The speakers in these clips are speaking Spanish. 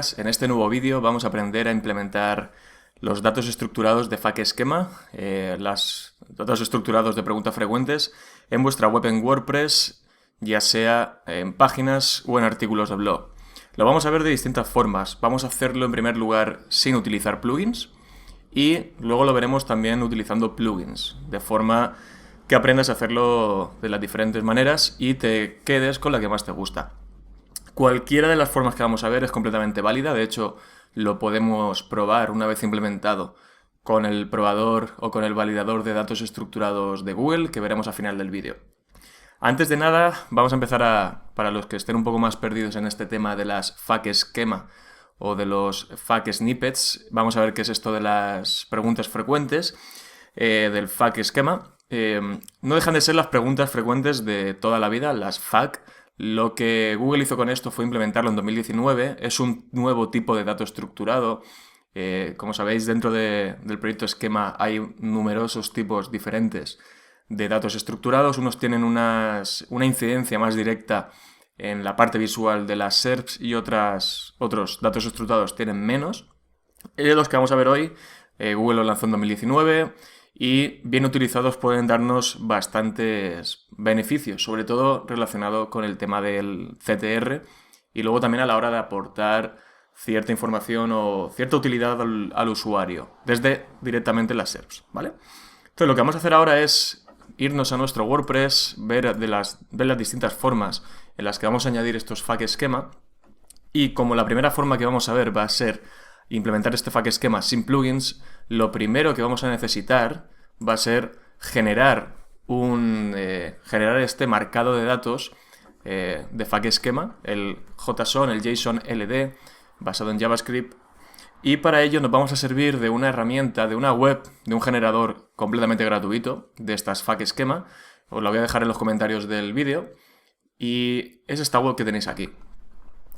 días. En este nuevo vídeo vamos a aprender a implementar los datos estructurados de FAQ Schema, los datos estructurados de preguntas frecuentes, en vuestra web en WordPress, ya sea en páginas o en artículos de blog. Lo vamos a ver de distintas formas. Vamos a hacerlo en primer lugar sin utilizar plugins y luego lo veremos también utilizando plugins, de forma que aprendas a hacerlo de las diferentes maneras y te quedes con la que más te gusta. Cualquiera de las formas que vamos a ver es completamente válida, de hecho lo podemos probar una vez implementado con el probador o con el validador de datos estructurados de Google, que veremos al final del vídeo. Antes de nada, vamos a empezar para los que estén un poco más perdidos en este tema de las FAQ Schema o de los FAQ Snippets, vamos a ver qué es esto de las preguntas frecuentes del FAQ Schema. No dejan de ser las preguntas frecuentes de toda la vida, las FAQ. Lo que Google hizo con esto fue implementarlo en 2019. Es un nuevo tipo de dato estructurado. Como sabéis, dentro del proyecto Schema hay numerosos tipos diferentes de datos estructurados. Unos tienen una incidencia más directa en la parte visual de las SERPs y otros datos estructurados tienen menos. Los que vamos a ver hoy, Google lo lanzó en 2019 y bien utilizados pueden darnos bastantes beneficios, sobre todo relacionado con el tema del CTR y luego también a la hora de aportar cierta información o cierta utilidad al usuario desde directamente las SERPs, ¿vale? Entonces lo que vamos a hacer ahora es irnos a nuestro WordPress, ver las distintas formas en las que vamos a añadir estos FAQ Schema, y como la primera forma que vamos a ver va a ser implementar este FAQ Schema sin plugins, lo primero que vamos a necesitar va a ser generar este marcado de datos de FAQ Schema, el JSON, el JSON LD, basado en JavaScript, y para ello nos vamos a servir de una herramienta, de una web, de un generador completamente gratuito de estas FAQ Schema. Os la voy a dejar en los comentarios del vídeo, y es esta web que tenéis aquí.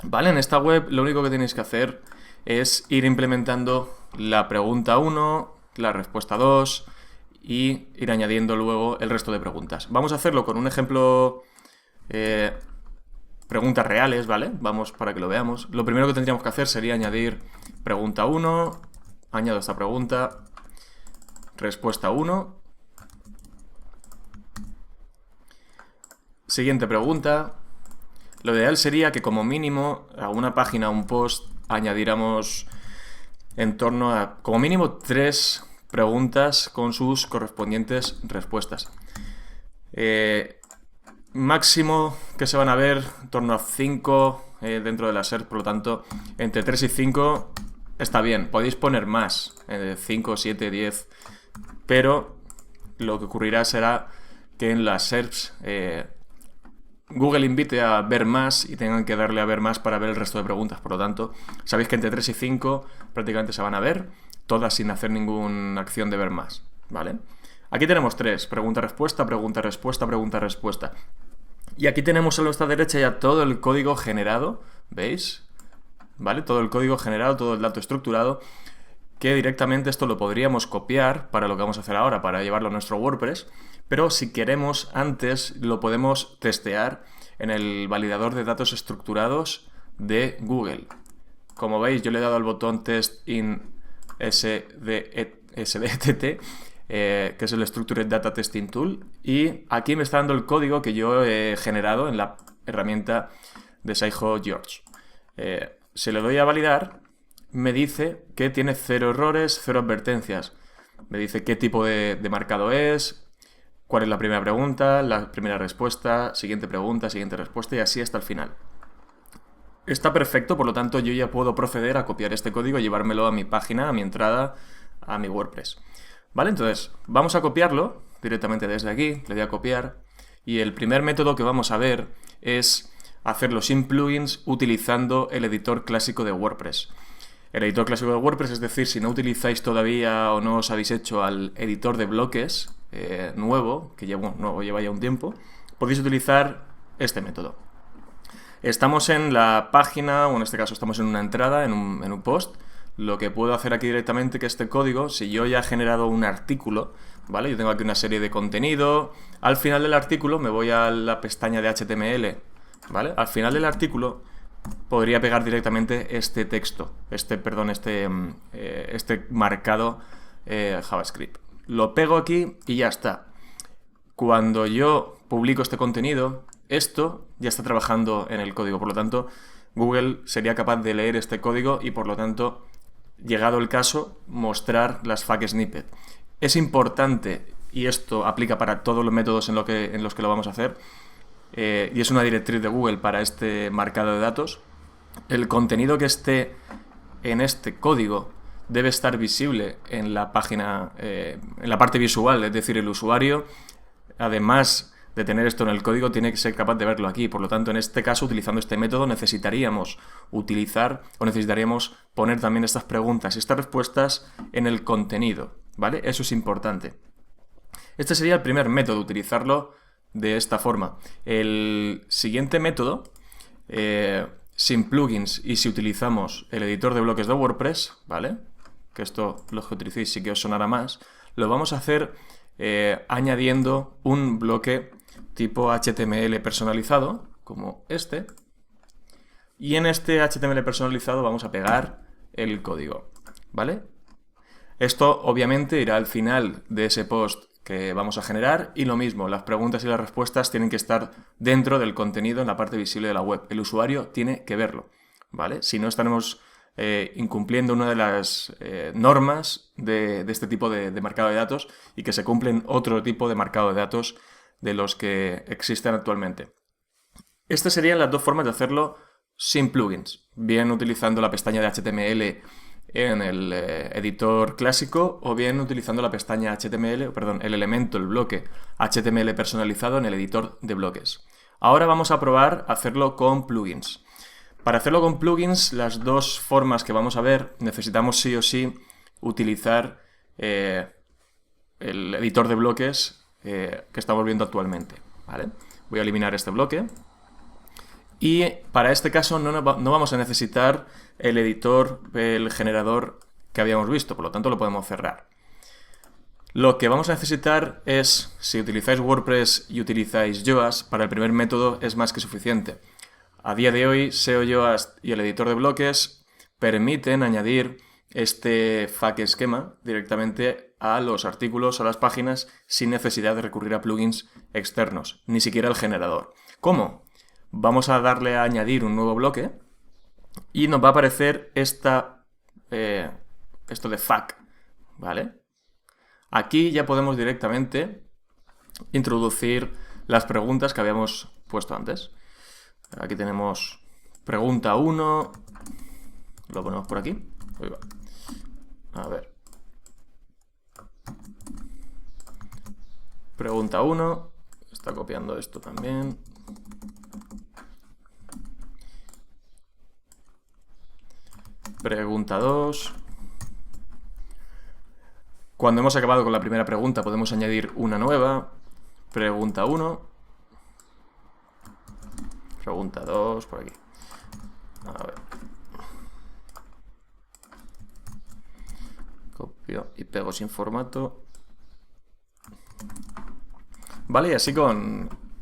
Vale, en esta web lo único que tenéis que hacer es ir implementando la pregunta 1, la respuesta 2 y ir añadiendo luego el resto de preguntas. Vamos a hacerlo con un ejemplo, preguntas reales, ¿vale? Vamos para que lo veamos. Lo primero que tendríamos que hacer sería añadir pregunta 1, añado esta pregunta, respuesta 1, siguiente pregunta. Lo ideal sería que como mínimo a una página, a un post, añadiéramos en torno a como mínimo 3 preguntas con sus correspondientes respuestas. Máximo que se van a ver en torno a 5 dentro de la SERP, por lo tanto entre 3 y 5 está bien. Podéis poner más, 5, 7, 10, pero lo que ocurrirá será que en las SERPs Google invite a ver más y tengan que darle a ver más para ver el resto de preguntas. Por lo tanto, sabéis que entre 3 y 5 prácticamente se van a ver, todas sin hacer ninguna acción de ver más, ¿vale? Aquí tenemos 3, pregunta-respuesta, pregunta-respuesta, pregunta-respuesta. Y aquí tenemos a nuestra derecha ya todo el código generado, ¿veis? ¿Vale? Todo el código generado, todo el dato estructurado, que directamente esto lo podríamos copiar para lo que vamos a hacer ahora, para llevarlo a nuestro WordPress. Pero si queremos antes lo podemos testear en el validador de datos estructurados de Google. Como veis, yo le he dado al botón Test in SDTT, que es el Structured Data Testing Tool, y aquí me está dando el código que yo he generado en la herramienta de Saiho George. Si le doy a validar, me dice que tiene 0 errores, 0 advertencias. Me dice qué tipo de marcado es, cuál es la primera pregunta, la primera respuesta, siguiente pregunta, siguiente respuesta, y así hasta el final. Está perfecto, por lo tanto yo ya puedo proceder a copiar este código y llevármelo a mi página, a mi entrada, a mi WordPress. Vale, entonces vamos a copiarlo directamente desde aquí, le doy a copiar, y el primer método que vamos a ver es hacerlo sin plugins utilizando el editor clásico de WordPress. El editor clásico de WordPress, es decir, si no utilizáis todavía o no os habéis hecho al editor de bloques nuevo, que lleva ya un tiempo, podéis utilizar este método. Estamos en la página, o en este caso estamos en una entrada, en un post. Lo que puedo hacer aquí directamente que este código, si yo ya he generado un artículo, ¿vale? Yo tengo aquí una serie de contenido. Al final del artículo me voy a la pestaña de HTML, ¿vale? Al final del artículo podría pegar directamente este texto, este marcado JavaScript. Lo pego aquí y ya está. Cuando yo publico este contenido, esto ya está trabajando en el código. Por lo tanto, Google sería capaz de leer este código y, por lo tanto, llegado el caso, mostrar las FAQ snippet. Es importante, y esto aplica para todos los métodos en los que lo vamos a hacer, y es una directriz de Google para este marcado de datos, el contenido que esté en este código debe estar visible en la página, en la parte visual, es decir, el usuario, además de tener esto en el código, tiene que ser capaz de verlo aquí. Por lo tanto, en este caso, utilizando este método, necesitaríamos poner también estas preguntas y estas respuestas en el contenido, ¿vale? Eso es importante. Este sería el primer método, utilizarlo de esta forma. El siguiente método, sin plugins y si utilizamos el editor de bloques de WordPress, ¿vale? Que esto, los que utilicéis sí que os sonará más, lo vamos a hacer añadiendo un bloque tipo HTML personalizado, como este, y en este HTML personalizado vamos a pegar el código, ¿vale? Esto obviamente irá al final de ese post que vamos a generar y lo mismo, las preguntas y las respuestas tienen que estar dentro del contenido en la parte visible de la web. El usuario tiene que verlo, ¿vale? Si no, estaremos incumpliendo una de las normas de este tipo de marcado de datos y que se cumplen otro tipo de marcado de datos de los que existen actualmente. Estas serían las dos formas de hacerlo sin plugins, bien utilizando la pestaña de HTML en el editor clásico o bien utilizando la pestaña HTML, perdón, el bloque HTML personalizado en el editor de bloques. Ahora vamos a probar hacerlo con plugins. Para hacerlo con plugins, las dos formas que vamos a ver, necesitamos sí o sí utilizar el editor de bloques que estamos viendo actualmente, ¿vale? Voy a eliminar este bloque. Y para este caso no vamos a necesitar el editor, el generador que habíamos visto, por lo tanto lo podemos cerrar. Lo que vamos a necesitar es, si utilizáis WordPress y utilizáis Yoast, para el primer método es más que suficiente. A día de hoy, SEO Yoast y el editor de bloques permiten añadir este FAQ esquema directamente a los artículos, a las páginas, sin necesidad de recurrir a plugins externos, ni siquiera el generador. ¿Cómo? Vamos a darle a añadir un nuevo bloque y nos va a aparecer esto de FAQ, ¿vale? Aquí ya podemos directamente introducir las preguntas que habíamos puesto antes. Aquí tenemos pregunta 1, lo ponemos por aquí. Ahí va. A ver. Pregunta 1, está copiando esto también. Pregunta 2. Cuando hemos acabado con la primera pregunta podemos añadir una nueva. Pregunta 1. Pregunta 2, por aquí. A ver. Copio y pego sin formato. Vale, y así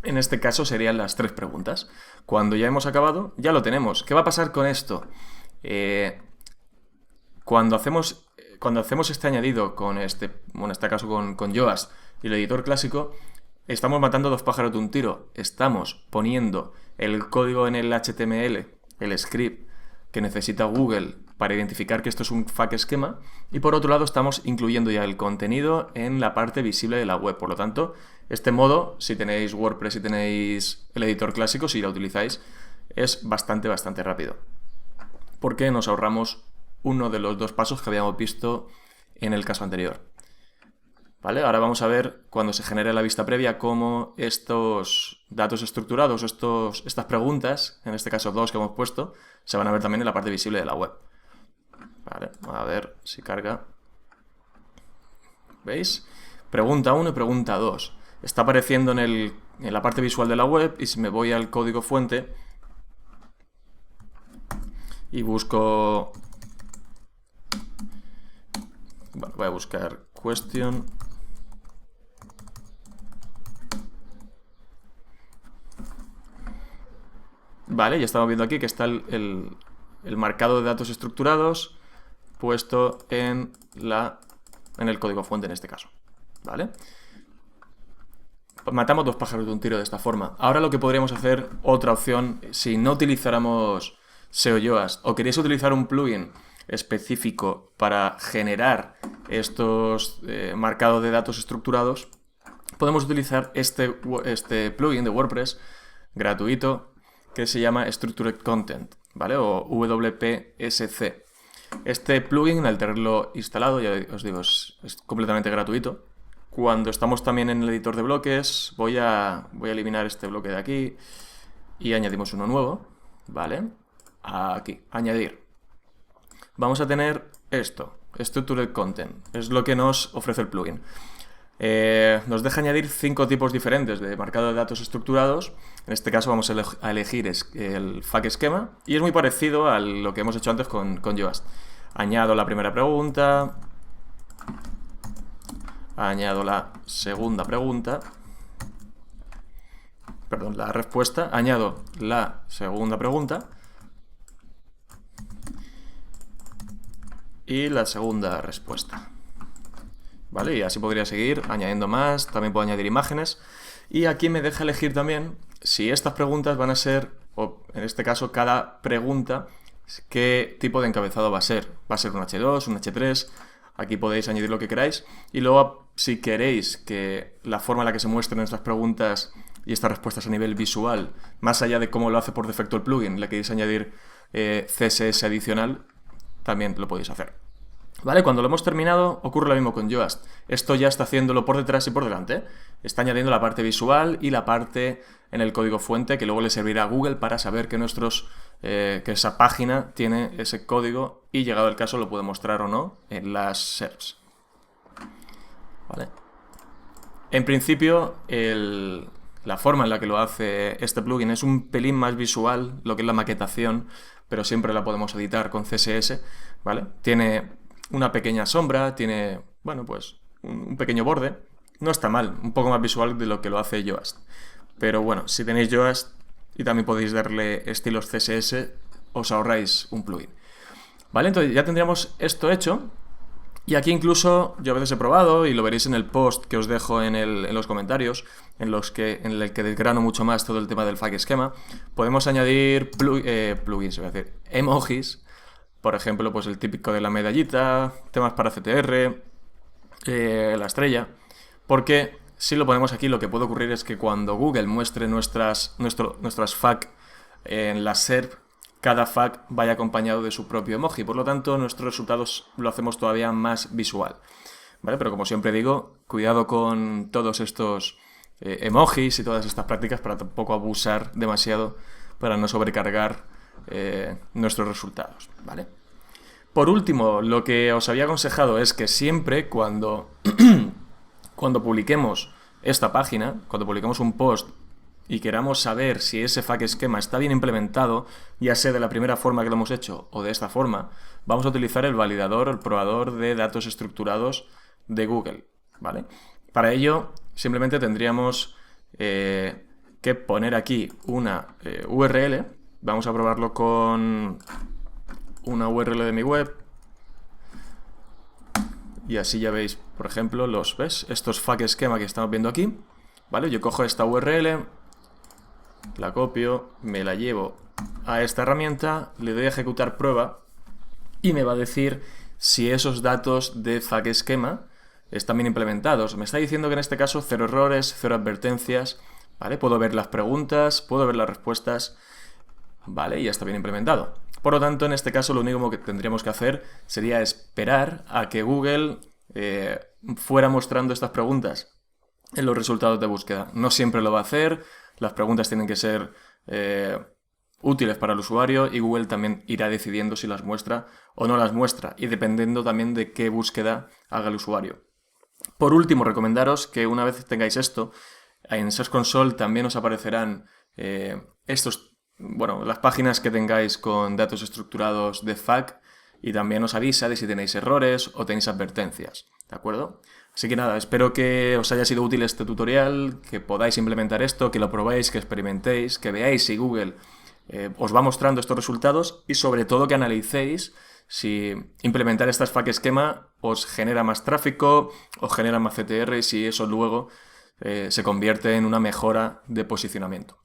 en este caso serían las 3 preguntas. Cuando ya hemos acabado, ya lo tenemos. ¿Qué va a pasar con esto? Cuando hacemos este añadido con en este caso con Yoast y el editor clásico, estamos matando dos pájaros de un tiro. Estamos poniendo el código en el HTML, el script que necesita Google para identificar que esto es un FAQ esquema, y por otro lado estamos incluyendo ya el contenido en la parte visible de la web. Por lo tanto, este modo, si tenéis WordPress y tenéis el editor clásico, si lo utilizáis, es bastante rápido, porque nos ahorramos uno de los dos pasos que habíamos visto en el caso anterior. ¿Vale? Ahora vamos a ver, cuando se genere la vista previa, cómo estos datos estructurados, estas preguntas, en este caso 2 que hemos puesto, se van a ver también en la parte visible de la web. Vale, a ver si carga. ¿Veis? Pregunta 1 y pregunta 2. Está apareciendo en la parte visual de la web, y si me voy al código fuente y busco... Bueno, voy a buscar question. Vale, ya estamos viendo aquí que está el marcado de datos estructurados puesto en el código fuente en este caso. ¿Vale? Matamos dos pájaros de un tiro de esta forma. Ahora lo que podríamos hacer, otra opción, si no utilizáramos SEO Yoast o queréis utilizar un plugin específico para generar estos marcados de datos estructurados, podemos utilizar este plugin de WordPress gratuito que se llama Structured Content, ¿vale? O WPSC. Este plugin, al tenerlo instalado, ya os digo, es completamente gratuito. Cuando estamos también en el editor de bloques, voy a eliminar este bloque de aquí y añadimos uno nuevo, ¿vale? Aquí, añadir. Vamos a tener esto, Structured Content, es lo que nos ofrece el plugin. Nos deja añadir 5 tipos diferentes de marcado de datos estructurados. En este caso vamos a elegir el FAQ esquema y es muy parecido a lo que hemos hecho antes con Yoast. Añado la primera pregunta, añado la segunda pregunta, perdón, la respuesta, añado la segunda pregunta y la segunda respuesta. ¿Vale? Y así podría seguir añadiendo más, también puedo añadir imágenes. Y aquí me deja elegir también si estas preguntas van a ser, o en este caso cada pregunta, qué tipo de encabezado va a ser. Va a ser un H2, un H3, aquí podéis añadir lo que queráis. Y luego, si queréis que la forma en la que se muestren estas preguntas y estas respuestas a nivel visual, más allá de cómo lo hace por defecto el plugin, le queréis añadir CSS adicional, también lo podéis hacer. ¿Vale? Cuando lo hemos terminado, ocurre lo mismo con Yoast. Esto ya está haciéndolo por detrás y por delante. Está añadiendo la parte visual y la parte en el código fuente que luego le servirá a Google para saber que que esa página tiene ese código y, llegado el caso, lo puede mostrar o no en las SERPs. ¿Vale? En principio, la forma en la que lo hace este plugin es un pelín más visual, lo que es la maquetación, pero siempre la podemos editar con CSS, ¿vale? Tiene una pequeña sombra, tiene, bueno, pues un pequeño borde. No está mal, un poco más visual de lo que lo hace Yoast. Pero bueno, si tenéis Yoast y también podéis darle estilos CSS, os ahorráis un plugin. ¿Vale? Entonces ya tendríamos esto hecho. Y aquí incluso yo a veces he probado, y lo veréis en el post que os dejo en los comentarios, en el que desgrano mucho más todo el tema del FAQ esquema. Podemos añadir plugins, voy a decir, emojis. Por ejemplo, pues el típico de la medallita, temas para CTR, la estrella. Porque si lo ponemos aquí, lo que puede ocurrir es que cuando Google muestre nuestras FAQ en la SERP, cada FAQ vaya acompañado de su propio emoji. Por lo tanto, nuestros resultados lo hacemos todavía más visual. ¿Vale? Pero como siempre digo, cuidado con todos estos emojis y todas estas prácticas para tampoco abusar demasiado, para no sobrecargar nuestros resultados, ¿vale? Por último, lo que os había aconsejado es que siempre cuando publiquemos esta página, cuando publiquemos un post y queramos saber si ese FAQ esquema está bien implementado, ya sea de la primera forma que lo hemos hecho o de esta forma, vamos a utilizar el validador o el probador de datos estructurados de Google, ¿vale? Para ello, simplemente tendríamos que poner aquí una URL. Vamos a probarlo con una URL de mi web. Y así ya veis, por ejemplo, estos FAQ esquema que estamos viendo aquí. ¿Vale? Yo cojo esta URL, la copio, me la llevo a esta herramienta, le doy a ejecutar prueba y me va a decir si esos datos de FAQ esquema están bien implementados. Me está diciendo que en este caso 0 errores, 0 advertencias. ¿Vale? Puedo ver las preguntas, puedo ver las respuestas. Vale, y ya está bien implementado. Por lo tanto, en este caso lo único que tendríamos que hacer sería esperar a que Google fuera mostrando estas preguntas en los resultados de búsqueda. No siempre lo va a hacer, las preguntas tienen que ser útiles para el usuario y Google también irá decidiendo si las muestra o no las muestra, y dependiendo también de qué búsqueda haga el usuario. Por último, recomendaros que una vez tengáis esto, en Search Console también os aparecerán las páginas que tengáis con datos estructurados de FAQ, y también os avisa de si tenéis errores o tenéis advertencias, ¿de acuerdo? Así que nada, espero que os haya sido útil este tutorial, que podáis implementar esto, que lo probéis, que experimentéis, que veáis si Google os va mostrando estos resultados y sobre todo que analicéis si implementar estas FAQ esquema os genera más tráfico, os genera más CTR y si eso luego se convierte en una mejora de posicionamiento.